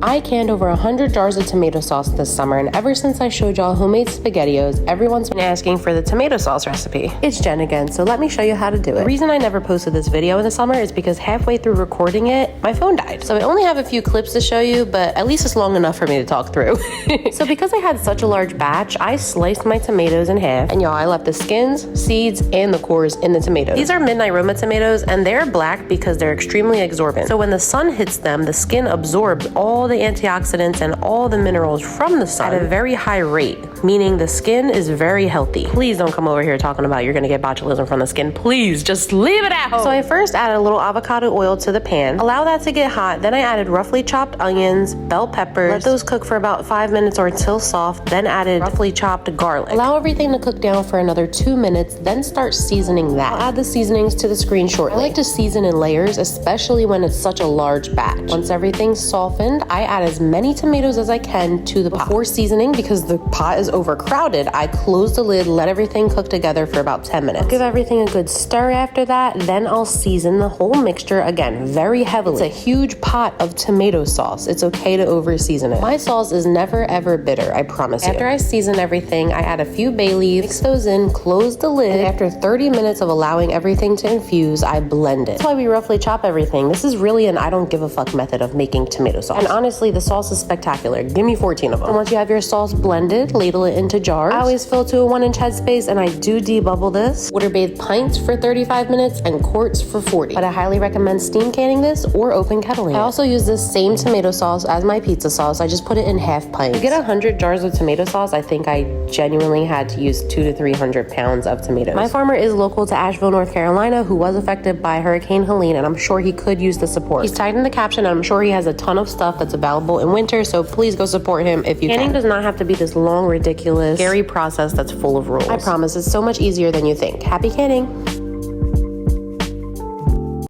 I canned over 100 jars of tomato sauce this summer, and ever since I showed y'all homemade SpaghettiOs, everyone's been asking for the tomato sauce recipe. It's Jen again, so let me show you how to do it. The reason I never posted this video in the summer is because halfway through recording it, my phone died. So I only have a few clips to show you, but at least it's long enough for me to talk through. So because I had such a large batch, I sliced my tomatoes in half, and y'all, I left the skins, seeds, and the cores in the tomatoes. These are Midnight Roma tomatoes, and they're black because they're extremely absorbent. So when the sun hits them, the skin absorbs all the antioxidants and all the minerals from the sun at a very high rate, meaning the skin is very healthy. Please don't come over here talking about you're gonna get botulism from the skin. Please, just leave it at home. So I first added a little avocado oil to the pan, allow that to get hot, then I added roughly chopped onions, bell peppers, let those cook for about 5 minutes or until soft, then added roughly chopped garlic. Allow everything to cook down for another 2 minutes, then start seasoning that. I'll add the seasonings to the screen shortly. I like to season in layers, especially when it's such a large batch. Once everything's softened, I add as many tomatoes as I can to the pot. Before seasoning, because the pot is overcrowded, I close the lid, let everything cook together for about 10 minutes. Give everything a good stir after that, then I'll season the whole mixture again, very heavily. It's a huge pot of tomato sauce. It's okay to over season it. My sauce is never ever bitter, I promise you. After I season everything, I add a few bay leaves, mix those in, close the lid, and after 30 minutes of allowing everything to infuse, I blend it. That's why we roughly chop everything. This is really an I don't give a fuck method of making tomato sauce. And honestly, the sauce is spectacular. Give me 14 of them. And once you have your sauce blended, ladle it into jars. I always fill to a 1-inch headspace, and I do debubble this. Water bathe pints for 35 minutes and quarts for 40. But I highly recommend steam canning this or open kettling. I also use this same tomato sauce as my pizza sauce. I just put it in half pints. To get 100 jars of tomato sauce, I think I genuinely had to use 200 to 300 pounds of tomatoes. My farmer is local to Asheville, North Carolina, who was affected by Hurricane Helene, and I'm sure he could use the support. He's tagged in the caption, and I'm sure he has a ton of stuff that's available in winter, so please go support him if you can. Canning does not have to be this long, ridiculous, scary process that's full of rules. I promise, it's so much easier than you think. Happy canning!